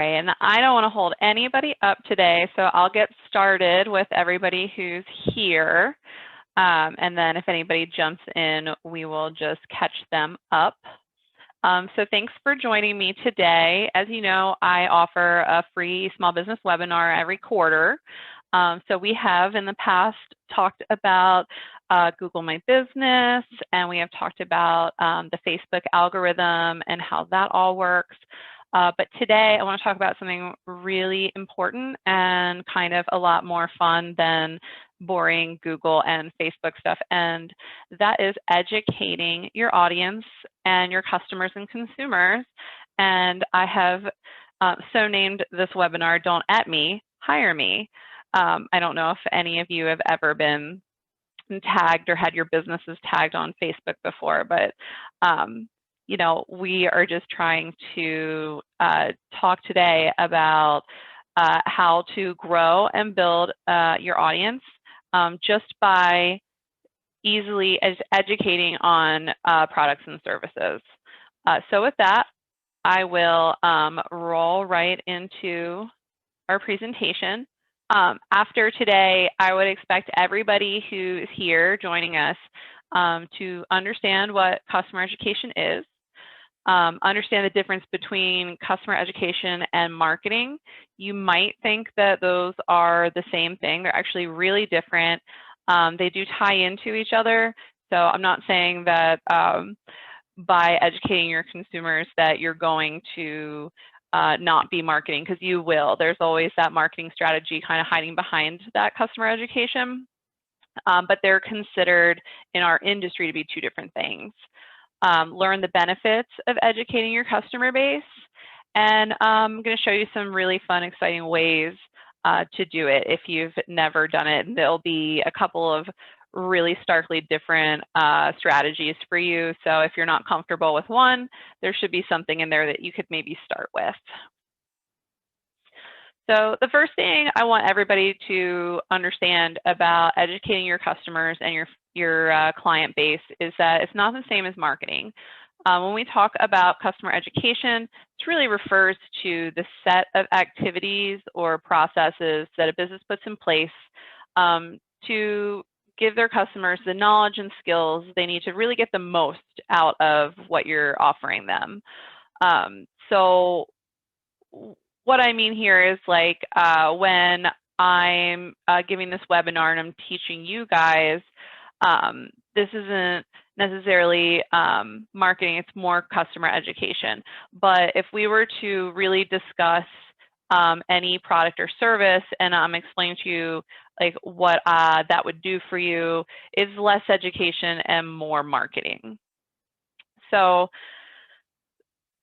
And I don't want to hold anybody up today, so I'll get started with everybody who's here. And then if anybody jumps in, we will just catch them up. So thanks for joining me today. As you know, I offer a free small business webinar every quarter. So we have in the past talked about Google My Business, and we have talked about the Facebook algorithm and how that all works. But today I want to talk about something really important and kind of a lot more fun than boring Google and Facebook stuff, and that is educating your audience and your customers and consumers. And I have so named this webinar, Don't at me, hire me. I don't know if any of you have ever been tagged or had your businesses tagged on Facebook before, but you know, we are just trying to talk today about how to grow and build your audience just by easily educating on products and services. So with that, I will roll right into our presentation. After today, I would expect everybody who's here joining us to understand what customer education is, understand the difference between customer education and marketing. You might think that those are the same thing. They're actually really different. They do tie into each other. So I'm not saying that by educating your consumers that you're going to not be marketing, because you will. There's always that marketing strategy kind of hiding behind that customer education. But they're considered in our industry to be two different things. Learn the benefits of educating your customer base, and I'm going to show you some really fun, exciting ways to do it if you've never done it. And there'll be a couple of really starkly different strategies for you. So if you're not comfortable with one, there should be something in there that you could maybe start with. So the first thing I want everybody to understand about educating your customers and your client base is that it's not the same as marketing. When we talk about customer education, it really refers to the set of activities or processes that a business puts in place to give their customers the knowledge and skills they need to really get the most out of what you're offering them. So what I mean here is, like, when I'm giving this webinar and I'm teaching you guys, this isn't necessarily marketing, it's more customer education. But if we were to really discuss any product or service and I'm explaining to you like what that would do for you, is less education and more marketing. So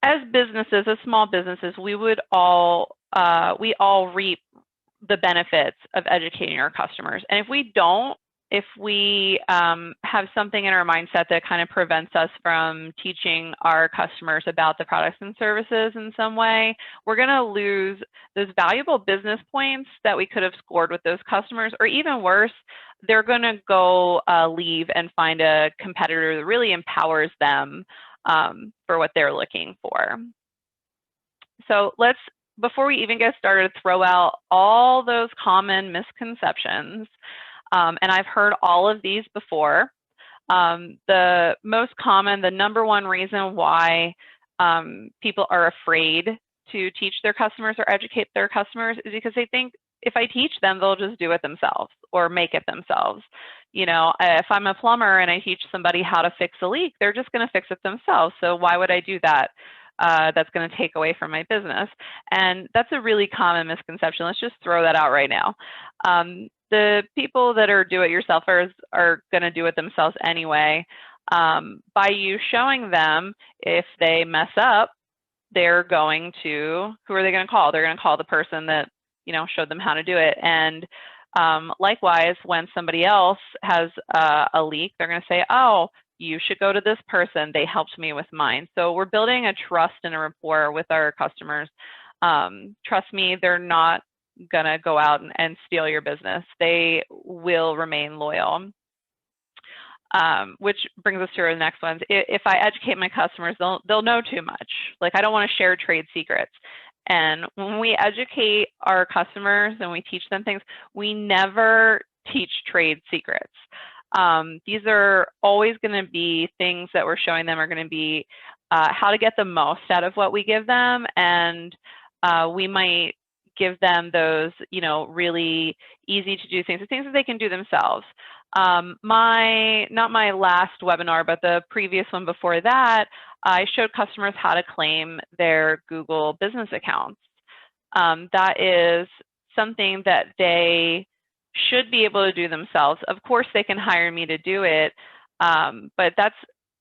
as businesses, as small businesses, we all reap the benefits of educating our customers. And if we don't, if we have something in our mindset that kind of prevents us from teaching our customers about the products and services in some way, we're going to lose those valuable business points that we could have scored with those customers, or even worse, they're going to go leave and find a competitor that really empowers them for what they're looking for. So let's, before we even get started, throw out all those common misconceptions. And I've heard all of these before. The most common, the number one reason why people are afraid to teach their customers or educate their customers is because they think if I teach them, they'll just do it themselves or make it themselves. You know, if I'm a plumber and I teach somebody how to fix a leak, they're just going to fix it themselves. So why would I do that? That's going to take away from my business. And that's a really common misconception. Let's just throw that out right now. The people that are do-it-yourselfers are going to do it themselves anyway. By you showing them, if they mess up, they're going to, who are they going to call? They're going to call the person that, you know, showed them how to do it. And likewise, when somebody else has a leak, they're going to say, oh, you should go to this person. They helped me with mine. So we're building a trust and a rapport with our customers. Trust me, they're not going to go out and steal your business. They will remain loyal. Which brings us to our next ones. If I educate my customers, they'll know too much. Like, I don't want to share trade secrets. And when we educate our customers and we teach them things, we never teach trade secrets. These are always going to be things that we're showing them are going to be how to get the most out of what we give them. And we might give them those, really easy to do things, the things that they can do themselves. Not my last webinar, but the previous one before that, I showed customers how to claim their Google business accounts. That is something that they should be able to do themselves. Of course, they can hire me to do it, but that's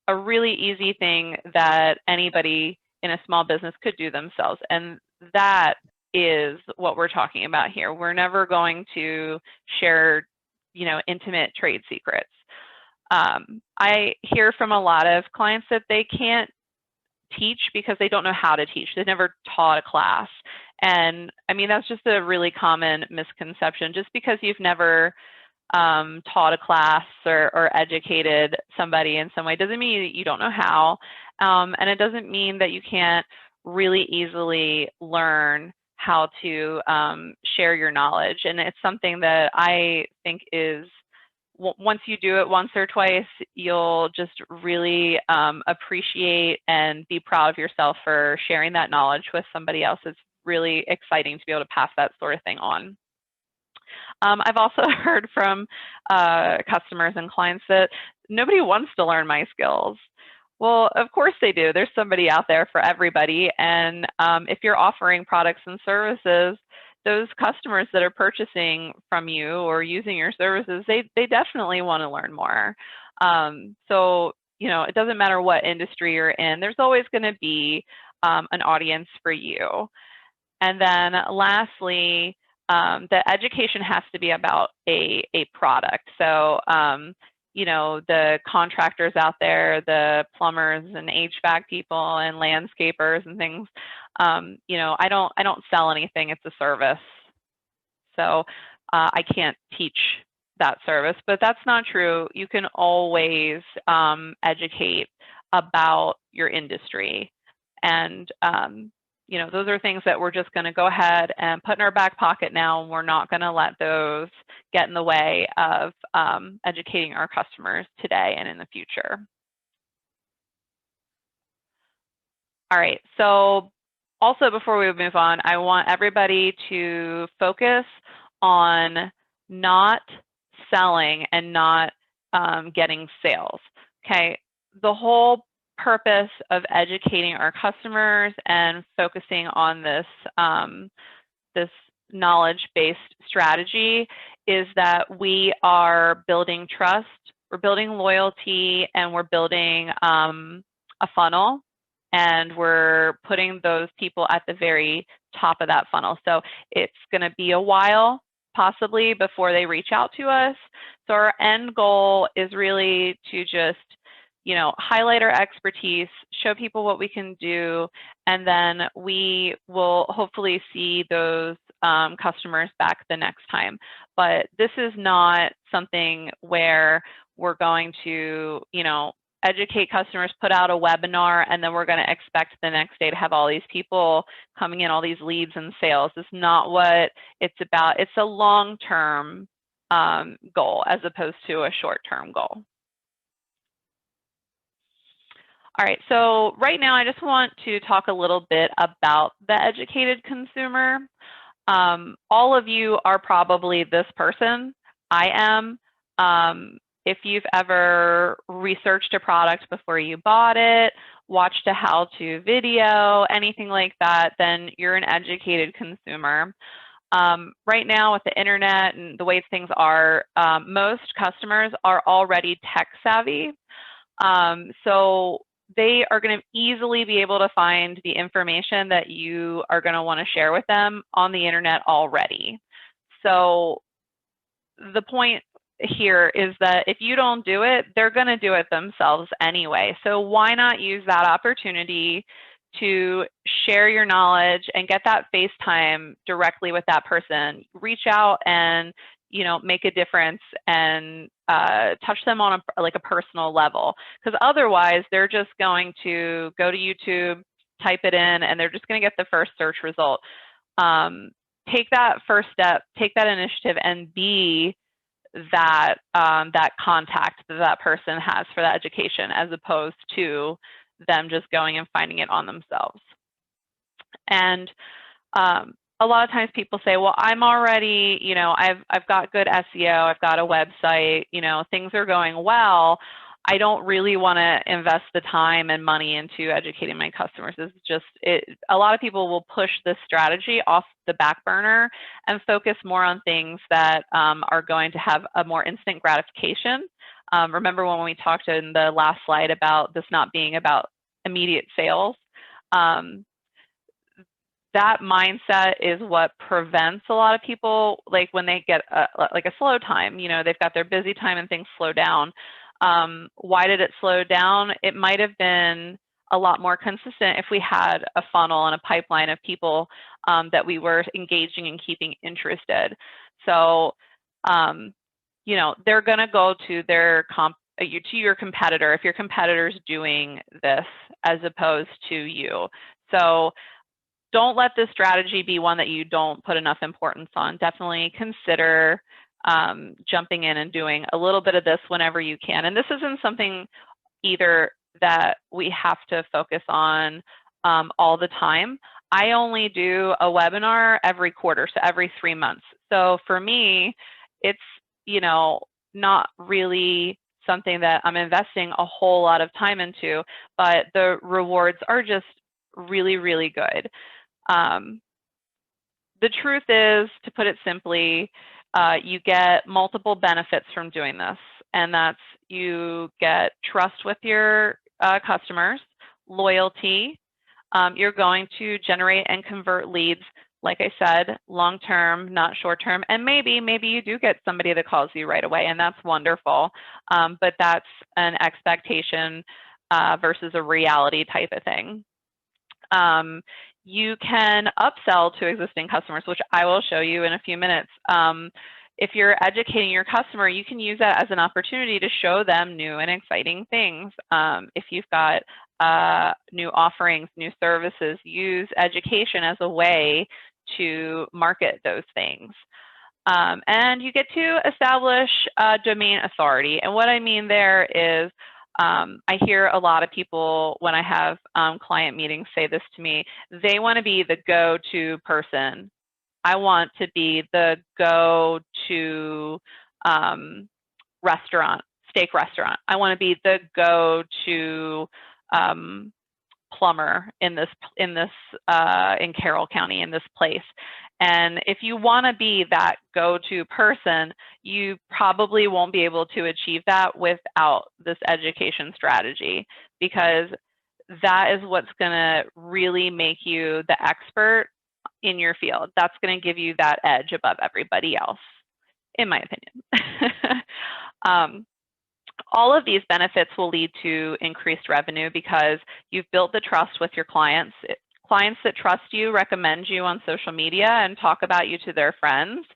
a really easy thing that anybody in a small business could do themselves. And that is what we're talking about here. We're never going to share, intimate trade secrets. I hear from a lot of clients that they can't teach because they don't know how to teach. They've never taught a class. And I mean, that's just a really common misconception. Just because you've never taught a class or educated somebody in some way doesn't mean that you don't know how. And it doesn't mean that you can't really easily learn how to share your knowledge. And it's something that I think is, once you do it once or twice, you'll just really appreciate and be proud of yourself for sharing that knowledge with somebody else. It's really exciting to be able to pass that sort of thing on. I've also heard from customers and clients that nobody wants to learn my skills. Well, of course they do. There's somebody out there for everybody. And if you're offering products and services, those customers that are purchasing from you or using your services, they definitely want to learn more. So, it doesn't matter what industry you're in, there's always going to be an audience for you. And then lastly, the education has to be about a product. So, the contractors out there, the plumbers and HVAC people and landscapers and things, I don't sell anything. It's a service. So I can't teach that service, but that's not true. You can always educate about your industry. And, those are things that we're just going to go ahead and put in our back pocket now. And we're not going to let those get in the way of educating our customers today and in the future. All right, so also before we move on, I want everybody to focus on not selling and not getting sales, okay? The whole purpose of educating our customers and focusing on this, this knowledge-based strategy is that we are building trust, we're building loyalty, and we're building a funnel, and we're putting those people at the very top of that funnel. So it's going to be a while possibly before they reach out to us. So our end goal is really to just highlight our expertise, show people what we can do, and then we will hopefully see those customers back the next time. But this is not something where we're going to, educate customers, put out a webinar, and then we're going to expect the next day to have all these people coming in, all these leads and sales. It's not what it's about. It's a long-term goal as opposed to a short-term goal. All right, so right now I just want to talk a little bit about the educated consumer. All of you are probably this person. I am. If you've ever researched a product before you bought it, watched a how-to video, anything like that, then you're an educated consumer. Right now with the internet and the way things are, most customers are already tech savvy. So they are going to easily be able to find the information that you are going to want to share with them on the internet already. So the point here is that if you don't do it, they're going to do it themselves anyway. So why not use that opportunity to share your knowledge and get that face time directly with that person? Reach out and make a difference and touch them on a personal level, because otherwise they're just going to go to YouTube, type it in, and they're just going to get the first search result. Take that first step, take that initiative, and be that that contact that person has for that education, as opposed to them just going and finding it on themselves. And a lot of times people say, well, I'm already, you know, I've got good SEO, I've got a website, you know, things are going well. I don't really want to invest the time and money into educating my customers. It's just, a lot of people will push this strategy off the back burner and focus more on things that are going to have a more instant gratification. Remember when we talked in the last slide about this not being about immediate sales? That mindset is what prevents a lot of people, like when they get like a slow time, you know, they've got their busy time and things slow down. Why did it slow down? It might have been a lot more consistent if we had a funnel and a pipeline of people that we were engaging and keeping interested. So, you know, they're going to go to their to your competitor if your competitor's doing this as opposed to you. So don't let this strategy be one that you don't put enough importance on. Definitely consider jumping in and doing a little bit of this whenever you can. And this isn't something either that we have to focus on all the time. I only do a webinar every quarter, so every 3 months. So for me, it's, you know, not really something that I'm investing a whole lot of time into, but the rewards are just really, really good. The truth is, to put it simply, you get multiple benefits from doing this, and that's you get trust with your customers, loyalty, you're going to generate and convert leads, like I said, long-term, not short-term, and maybe you do get somebody that calls you right away, and that's wonderful, but that's an expectation versus a reality type of thing. You can upsell to existing customers, which I will show you in a few minutes. If you're educating your customer, you can use that as an opportunity to show them new and exciting things. If you've got new offerings, new services, use education as a way to market those things. And you get to establish domain authority. And what I mean there is, I hear a lot of people when I have client meetings say this to me. They want to be the go-to person. I want to be the go-to restaurant, steak restaurant. I want to be the go-to plumber in Carroll County, in this place. And if you want to be that go-to person, you probably won't be able to achieve that without this education strategy, because that is what's going to really make you the expert in your field. That's going to give you that edge above everybody else, in my opinion. All of these benefits will lead to increased revenue because you've built the trust with your clients. Clients that trust you recommend you on social media and talk about you to their friends.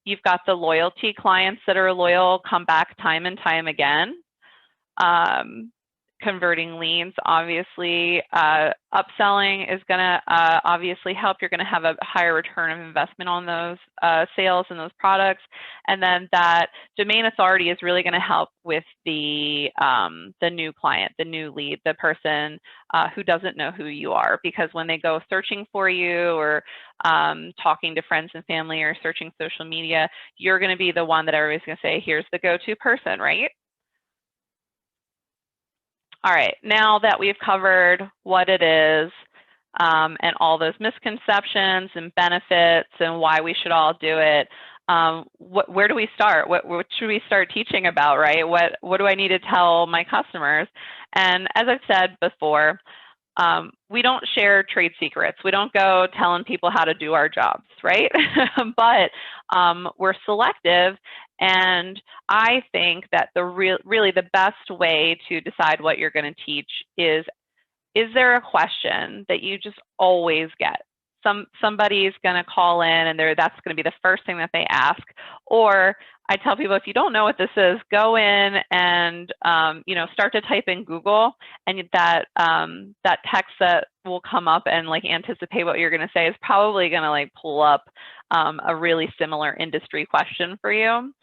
You've got the loyalty clients that are loyal, come back time and time again. Converting leads, obviously, upselling is going to obviously help. You're going to have a higher return of investment on those sales and those products. And then that domain authority is really going to help with the new client, the new lead, the person who doesn't know who you are. Because when they go searching for you or talking to friends and family or searching social media, you're going to be the one that everybody's going to say, here's the go-to person, right? All right, now that we've covered what it is and all those misconceptions and benefits and why we should all do it, where do we start? What should we start teaching about, right? What do I need to tell my customers? And as I've said before, we don't share trade secrets. We don't go telling people how to do our jobs, right? But we're selective. And I think that really the best way to decide what you're going to teach is there a question that you just always get? somebody's going to call in and that's going to be the first thing that they ask. Or I tell people, if you don't know what this is, go in and start to type in Google, and that text that will come up and like anticipate what you're going to say is probably going to like pull up a really similar industry question for you.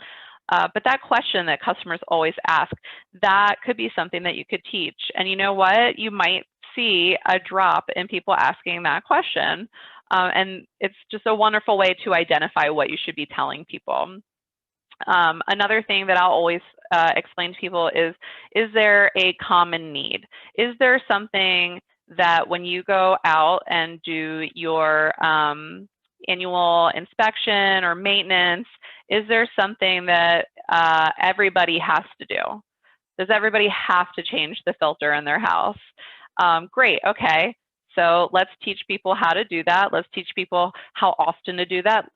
But that question that customers always ask, that could be something that you could teach. And you know what? You might see a drop in people asking that question. And it's just a wonderful way to identify what you should be telling people. Another thing that I'll always explain to people is there a common need? Is there something that when you go out and do your annual inspection or maintenance, is there something that everybody has to do? Does everybody have to change the filter in their house? Great, okay. So let's teach people how to do that. Let's teach people how often to do that.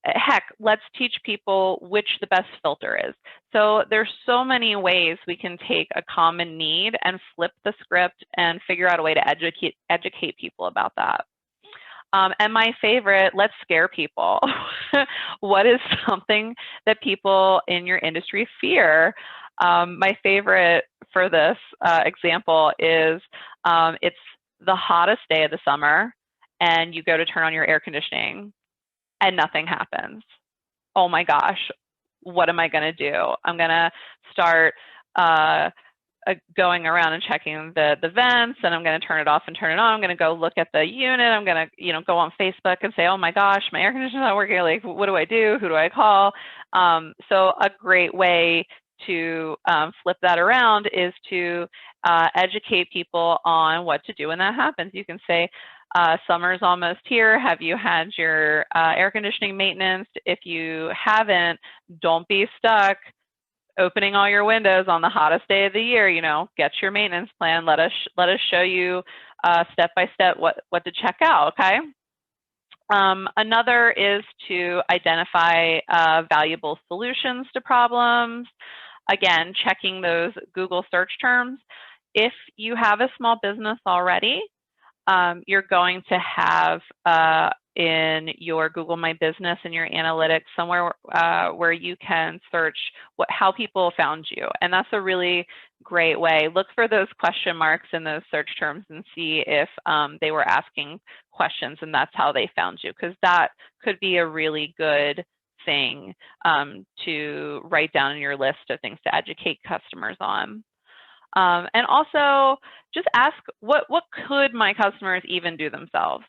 Heck, let's teach people which the best filter is. So there's so many ways we can take a common need and flip the script and figure out a way to educate people about that. And my favorite, let's scare people. What is something that people in your industry fear? My favorite for this example is it's the hottest day of the summer and you go to turn on your air conditioning and nothing happens. Oh my gosh, what am I going to do? I'm going to start going around and checking the vents, and I'm going to turn it off and turn it on. I'm going to go look at the unit. I'm going to go on Facebook and say, oh my gosh, my air conditioner's not working. Like, what do I do? Who do I call? So a great way to flip that around is to educate people on what to do when that happens. You can say, summer's almost here. Have you had your air conditioning maintenance? If you haven't, don't be stuck opening all your windows on the hottest day of the year. Get your maintenance plan. Let us show you step by step what to check out. Okay. Another is to identify valuable solutions to problems. Again, checking those Google search terms. If you have a small business already, you're going to have in your Google My Business and your analytics somewhere where you can search how people found you. And that's a really great way. Look for those question marks in those search terms and see if they were asking questions and that's how they found you, because that could be a really good thing to write down in your list of things to educate customers on. And also just ask, what could my customers even do themselves?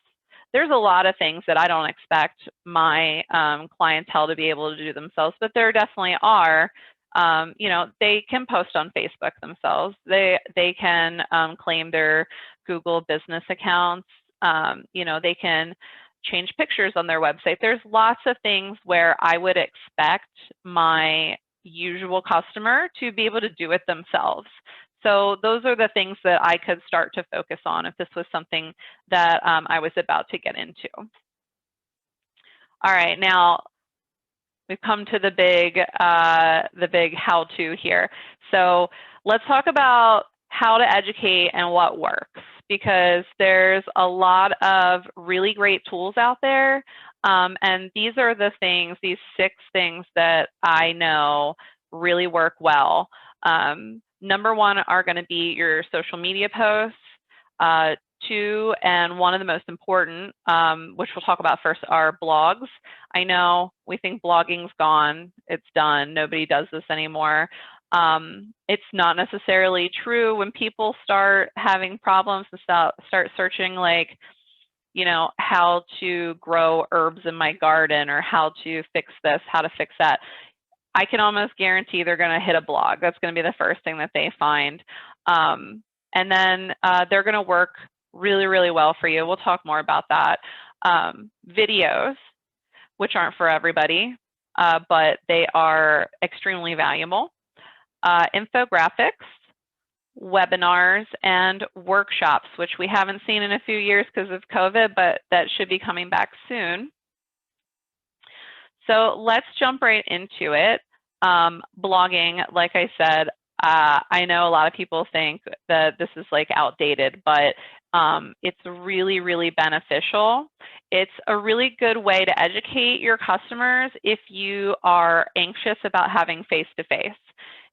There's a lot of things that I don't expect my clientele to be able to do themselves, but there definitely are. They can post on Facebook themselves. They can claim their Google business accounts. They can change pictures on their website. There's lots of things where I would expect my usual customer to be able to do it themselves. So those are the things that I could start to focus on if this was something that I was about to get into. All right, now we've come to the big how-to here. So let's talk about how to educate and what works, because there's a lot of really great tools out there. And these are the things, these 6 things that I know really work well. Number 1 are going to be your social media posts. 2, and one of the most important, which we'll talk about first, are blogs. I know we think blogging's gone, it's done, nobody does this anymore. It's not necessarily true. When people start having problems and start searching like, how to grow herbs in my garden or how to fix this, how to fix that, I can almost guarantee they're going to hit a blog. That's going to be the first thing that they find. And then they're going to work really, really well for you. We'll talk more about that. Videos, which aren't for everybody, but they are extremely valuable. Infographics, webinars, and workshops, which we haven't seen in a few years because of COVID, but that should be coming back soon. So let's jump right into it. Blogging, like I said, I know a lot of people think that this is like outdated, but it's really, really beneficial. It's a really good way to educate your customers if you are anxious about having face-to-face.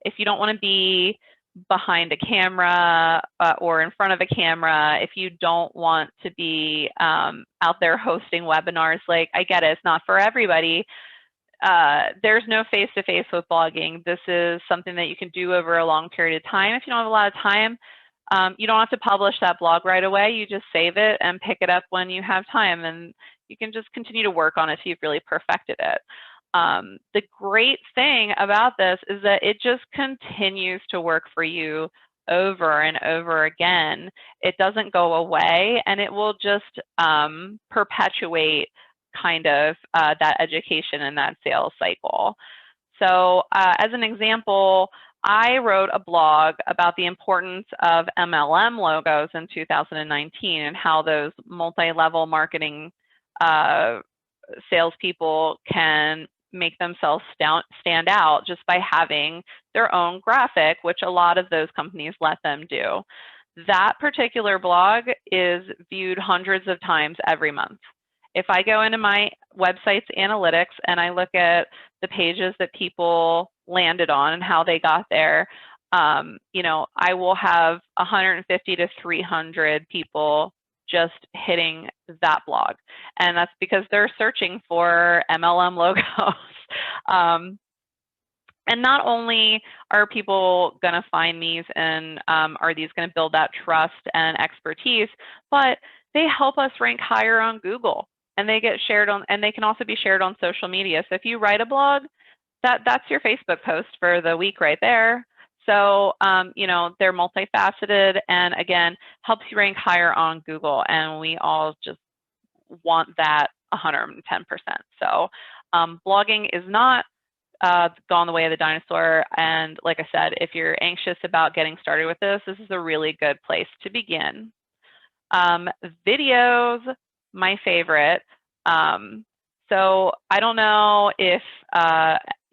If you don't want to be behind a camera or in front of a camera, if you don't want to be out there hosting webinars, like, I get it, it's not for everybody. There's no face-to-face with blogging. This is something that you can do over a long period of time. If you don't have a lot of time, you don't have to publish that blog right away. You just save it and pick it up when you have time, and you can just continue to work on it till you've really perfected it. The great thing about this is that it just continues to work for you over and over again. It doesn't go away, and it will just perpetuate kind of that education and that sales cycle. So as an example, I wrote a blog about the importance of MLM logos in 2019 and how those multi-level marketing salespeople can make themselves stand out just by having their own graphic, which a lot of those companies let them do. That particular blog is viewed hundreds of times every month. If I go into my website's analytics and I look at the pages that people landed on and how they got there, you know, I will have 150 to 300 people just hitting that blog. And that's because they're searching for MLM logos. And not only are people going to find these and are these going to build that trust and expertise, but they help us rank higher on Google, and they get shared on, and they can also be shared on social media. So if you write a blog, that's your Facebook post for the week right there. So, you know, they're multifaceted, and again, helps you rank higher on Google, and we all just want that 110%. So blogging is not gone the way of the dinosaur. And like I said, if you're anxious about getting started with this, this is a really good place to begin. Videos, my favorite. So I don't know if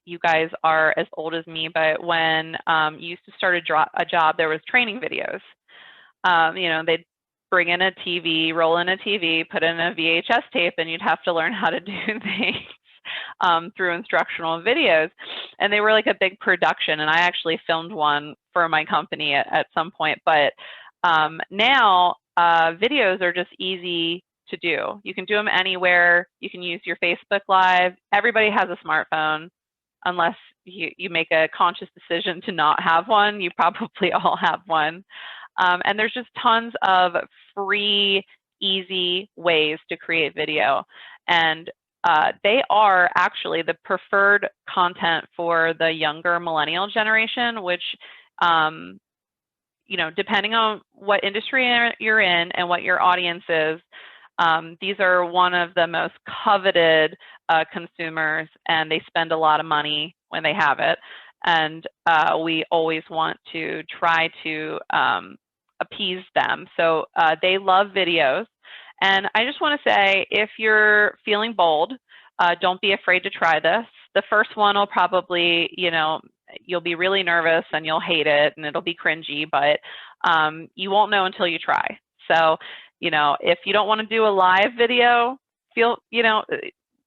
you guys are as old as me, but when you used to start a job, there was training videos. You know, they'd bring in a TV, roll in a TV, put in a VHS tape, and you'd have to learn how to do things through instructional videos. And they were like a big production, and I actually filmed one for my company at some point. But now videos are just easy to do. You can do them anywhere. You can use your Facebook Live. Everybody has a smartphone. Unless you make a conscious decision to not have one, you probably all have one. And there's just tons of free, easy ways to create video. And they are actually the preferred content for the younger millennial generation, which, you know, depending on what industry you're in and what your audience is, these are one of the most coveted consumers, and they spend a lot of money when they have it. And we always want to try to appease them. So they love videos. And I just want to say, if you're feeling bold, don't be afraid to try this. The first one will probably, you know, you'll be really nervous and you'll hate it and it'll be cringy, but you won't know until you try. So, you know, if you don't want to do a live video, you know,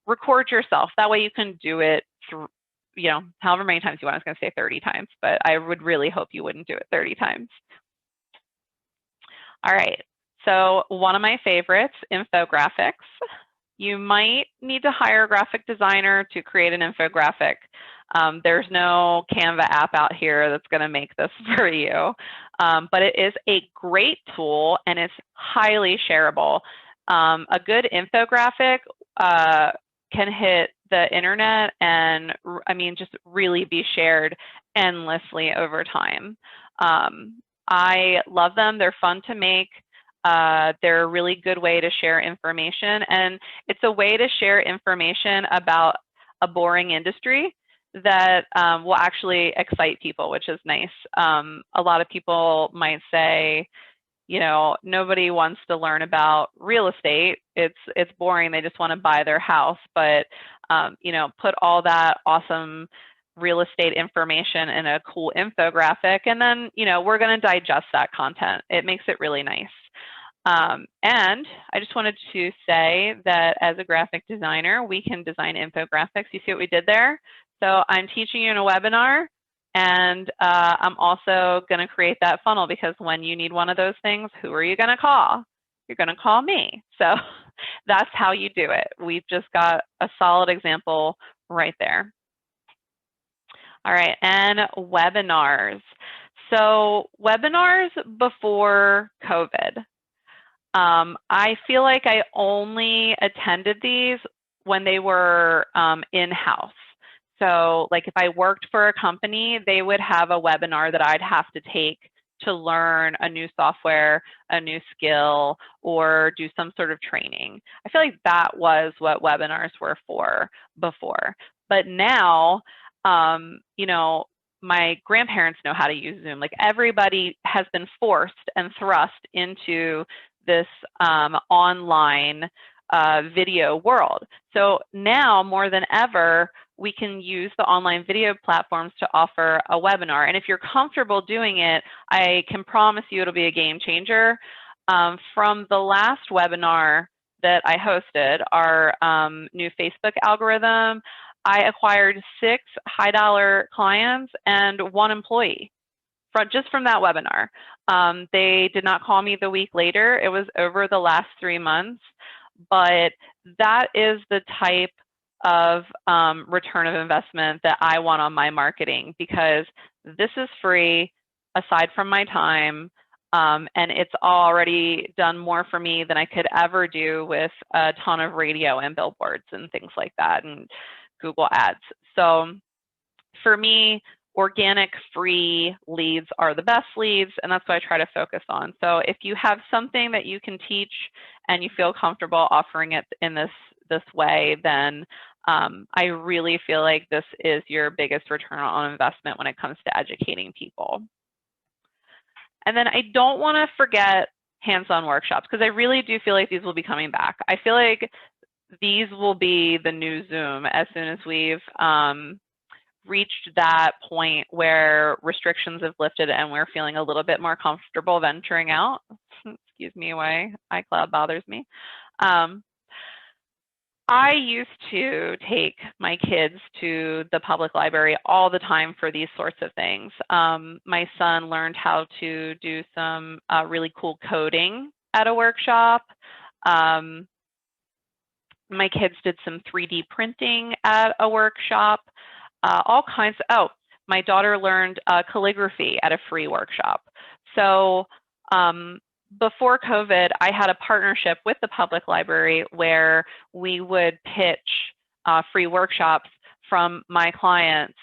record yourself. That way you can do it through, you know, however many times you want. I was going to say 30 times, but I would really hope you wouldn't do it 30 times. All right. So one of my favorites, infographics. You might need to hire a graphic designer to create an infographic. There's no Canva app out here that's going to make this for you, but it is a great tool and it's highly shareable. A good infographic can hit the internet and, I mean, just really be shared endlessly over time. I love them. They're fun to make. They're a really good way to share information, and it's a way to share information about a boring industry that will actually excite people, which is nice. A lot of people might say, you know, nobody wants to learn about real estate. It's boring. They just want to buy their house. But, you know, put all that awesome real estate information in a cool infographic, and then, you know, we're going to digest that content. It makes it really nice. And I just wanted to say that as a graphic designer, we can design infographics. You see what we did there? So I'm teaching you in a webinar, and I'm also going to create that funnel, because when you need one of those things, who are you going to call? You're going to call me. So that's how you do it. We've just got a solid example right there. All right, and webinars. So webinars before COVID. I feel like I only attended these when they were in-house. So like if I worked for a company, they would have a webinar that I'd have to take to learn a new software, a new skill, or do some sort of training. I feel like that was what webinars were for before. But now, you know, my grandparents know how to use Zoom. Like everybody has been forced and thrust into this online video world. So now more than ever, we can use the online video platforms to offer a webinar. And if you're comfortable doing it, I can promise you it'll be a game changer. From the last webinar that I hosted, our new Facebook algorithm, I acquired 6 high-dollar clients and 1 employee just from that webinar. They did not call me the week later. It was over the last 3 months, but that is the type of return of investment that I want on my marketing, because this is free aside from my time, and it's already done more for me than I could ever do with a ton of radio and billboards and things like that, and Google Ads. So for me, organic free leads are the best leads, and that's what I try to focus on. So if you have something that you can teach and you feel comfortable offering it in this way, then I really feel like this is your biggest return on investment when it comes to educating people. And then I don't want to forget hands-on workshops, because I really do feel like these will be coming back. I feel like these will be the new Zoom as soon as we've reached that point where restrictions have lifted and we're feeling a little bit more comfortable venturing out. Excuse me, why iCloud bothers me. I used to take my kids to the public library all the time for these sorts of things. My son learned how to do some really cool coding at a workshop. My kids did some 3D printing at a workshop. All kinds of, my daughter learned calligraphy at a free workshop. So before COVID, I had a partnership with the public library where we would pitch free workshops from my clients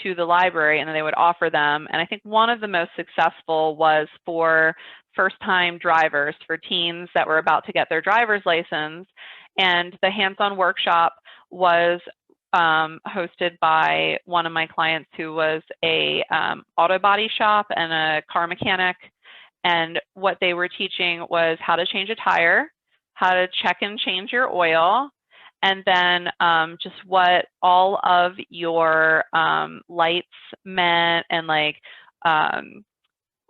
to the library, and then they would offer them. And I think one of the most successful was for first-time drivers, for teens that were about to get their driver's license. And the hands-on workshop was hosted by one of my clients who was a auto body shop and a car mechanic. And what they were teaching was how to change a tire, how to check and change your oil, and then just what all of your lights meant, and like,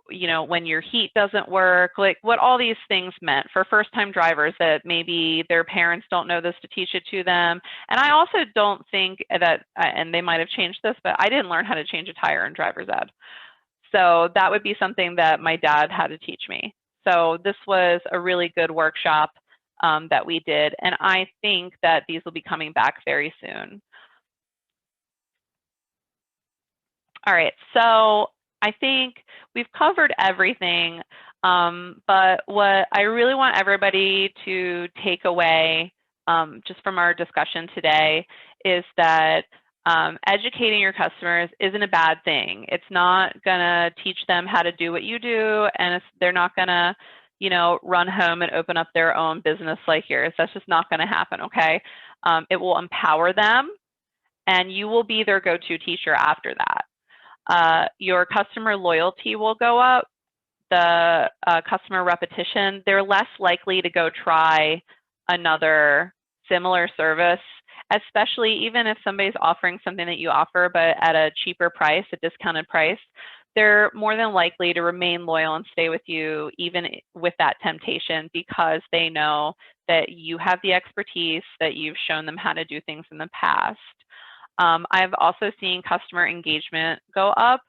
you know, when your heat doesn't work, like what all these things meant for first-time drivers that maybe their parents don't know this to teach it to them. And I also don't think that, and they might have changed this, but I didn't learn how to change a tire in driver's ed. So that would be something that my dad had to teach me. So this was a really good workshop that we did. And I think that these will be coming back very soon. All right, so I think we've covered everything, but what I really want everybody to take away just from our discussion today is that educating your customers isn't a bad thing. It's not gonna teach them how to do what you do, and they're not gonna, you know, run home and open up their own business like yours. That's just not gonna happen, okay? It will empower them, and you will be their go-to teacher after that. Your customer loyalty will go up, the customer repetition. They're less likely to go try another similar service, especially even if somebody's offering something that you offer, but at a cheaper price, a discounted price. they're more than likely to remain loyal and stay with you even with that temptation, because they know that you have the expertise, that you've shown them how to do things in the past. I've also seen customer engagement go up,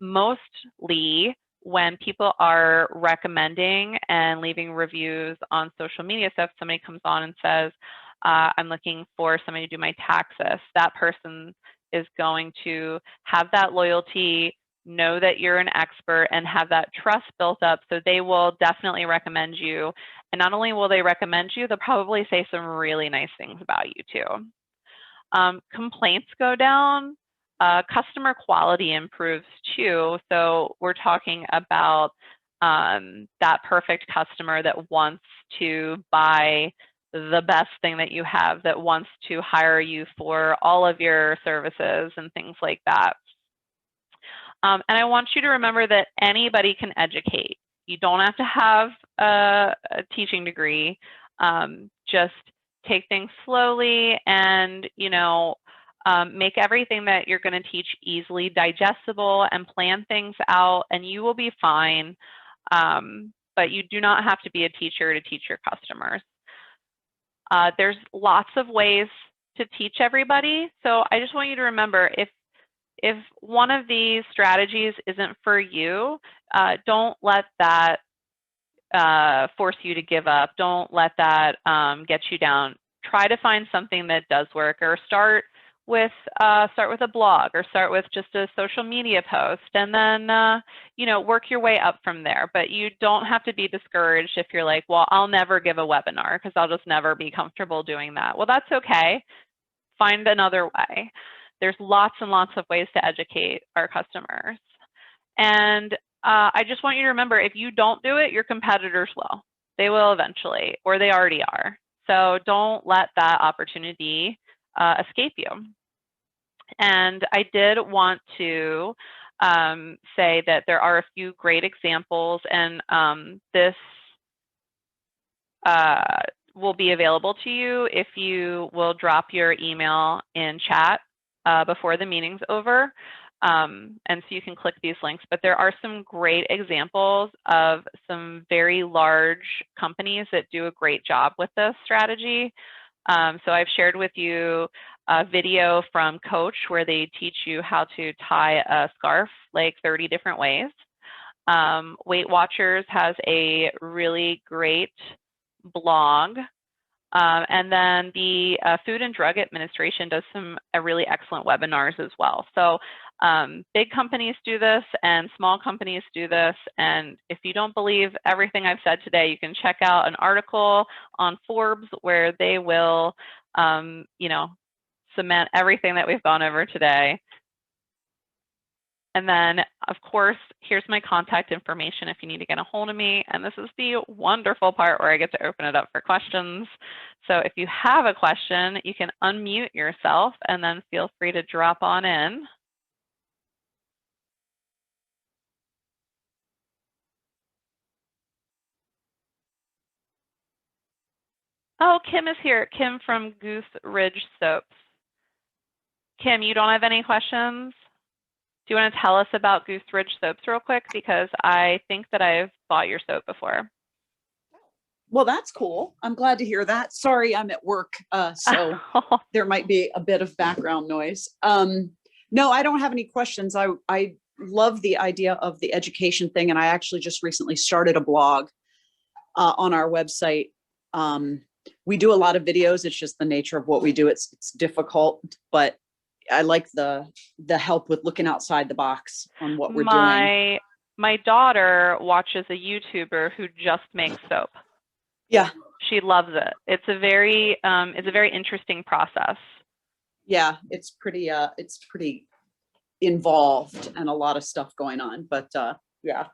mostly when people are recommending and leaving reviews on social media. So if somebody comes on and says, I'm looking for somebody to do my taxes, that person is going to have that loyalty, know that you're an expert, and have that trust built up. So they will definitely recommend you. And not only will they recommend you, they'll probably say some really nice things about you too. Complaints go down. Customer quality improves too. So we're talking about that perfect customer that wants to buy the best thing that you have, that wants to hire you for all of your services and things like that. And I want you to remember that anybody can educate. You don't have to have a teaching degree. Just take things slowly and, make everything that you're going to teach easily digestible, and plan things out, and you will be fine. But you do not have to be a teacher to teach your customers. There's lots of ways to teach everybody. So I just want you to remember, if one of these strategies isn't for you, don't let that force you to give up. Don't let that get you down. Try to find something that does work, or start with a blog, or start with just a social media post, and then work your way up from there. But you don't have to be discouraged if you're like, well, I'll never give a webinar because I'll just never be comfortable doing that. Well, that's okay. Find another way. There's lots and lots of ways to educate our customers. And I just want you to remember, if you don't do it, your competitors will. They will eventually, or they already are. So don't let that opportunity escape you. And I did want to say that there are a few great examples, and this will be available to you if you will drop your email in chat before the meeting's over. And so you can click these links, but there are some great examples of some very large companies that do a great job with this strategy. So I've shared with you a video from Coach where they teach you how to tie a scarf like 30 different ways. Weight Watchers has a really great blog. And then the Food and Drug Administration does some really excellent webinars as well. So big companies do this and small companies do this. And if you don't believe everything I've said today, you can check out an article on Forbes where they will, cement everything that we've gone over today. And then, of course, here's my contact information if you need to get a hold of me. And this is the wonderful part where I get to open it up for questions. So if you have a question, you can unmute yourself and then feel free to drop on in. Oh, Kim is here. Kim from Goose Ridge Soaps. Kim, you don't have any questions? Do you want to tell us about Goose Ridge Soaps real quick? Because I think that I've bought your soap before. Well, that's cool. I'm glad to hear that. Sorry, I'm at work, so there might be a bit of background noise. No, I don't have any questions. I love the idea of the education thing, and I actually just recently started a blog on our website. We do a lot of videos. It's just the nature of what we do. It's difficult, but I like the help with looking outside the box on what we're doing. My daughter watches a YouTuber who just makes soap. Yeah. She loves it. It's a very interesting process. Yeah, it's pretty involved and a lot of stuff going on, but yeah.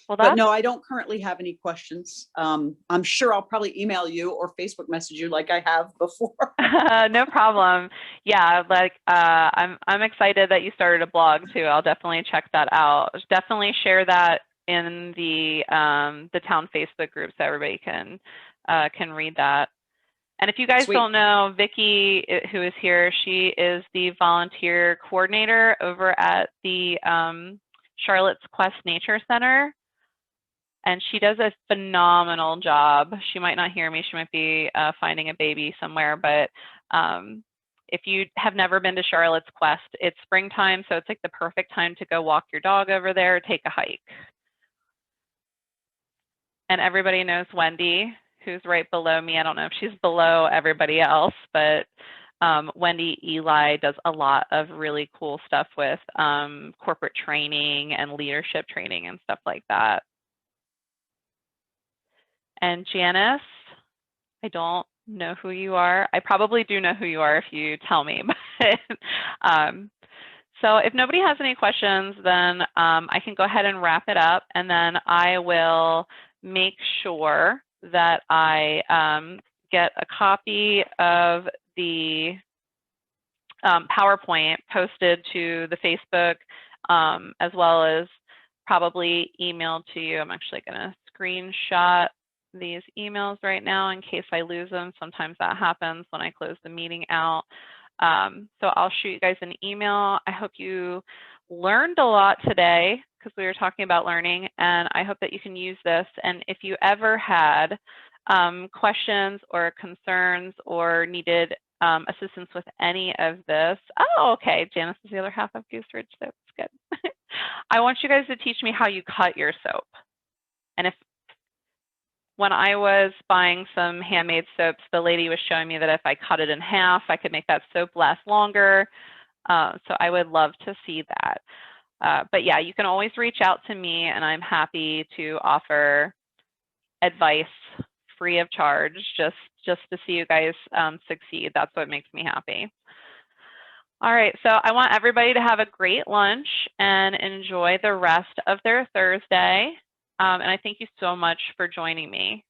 Well, but no, I don't currently have any questions. I'm sure I'll probably email you or Facebook message you like I have before. No problem. Yeah, like I'm excited that you started a blog too. I'll definitely check that out. Definitely share that in the town Facebook group so everybody can read that. And if you guys don't know, Vicki, who is here, she is the volunteer coordinator over at the Charlotte's Quest Nature Center, and she does a phenomenal job. She might not hear me. She might be finding a baby somewhere, but if you have never been to Charlotte's Quest, it's springtime, so it's like the perfect time to go walk your dog over there, or take a hike. And everybody knows Wendy, who's right below me. I don't know if she's below everybody else, but Wendy Eli does a lot of really cool stuff with corporate training and leadership training and stuff like that. And Janice, I don't know who you are. I probably do know who you are if you tell me. But, so if nobody has any questions, then I can go ahead and wrap it up, and then I will make sure that I get a copy of the PowerPoint posted to the Facebook, as well as probably emailed to you. I'm actually going to screenshot these emails right now in case I lose them. Sometimes that happens when I close the meeting out. So I'll shoot you guys an email. I hope you learned a lot today, because we were talking about learning, and I hope that you can use this. And if you ever had questions or concerns or needed assistance with any of this, oh, okay, Janice is the other half of Goose Ridge Soap. Good. I want you guys to teach me how you cut your soap. And when I was buying some handmade soaps, the lady was showing me that if I cut it in half, I could make that soap last longer. So I would love to see that. But yeah, you can always reach out to me, and I'm happy to offer advice free of charge, just to see you guys succeed. That's what makes me happy. All right, so I want everybody to have a great lunch and enjoy the rest of their Thursday. And I thank you so much for joining me.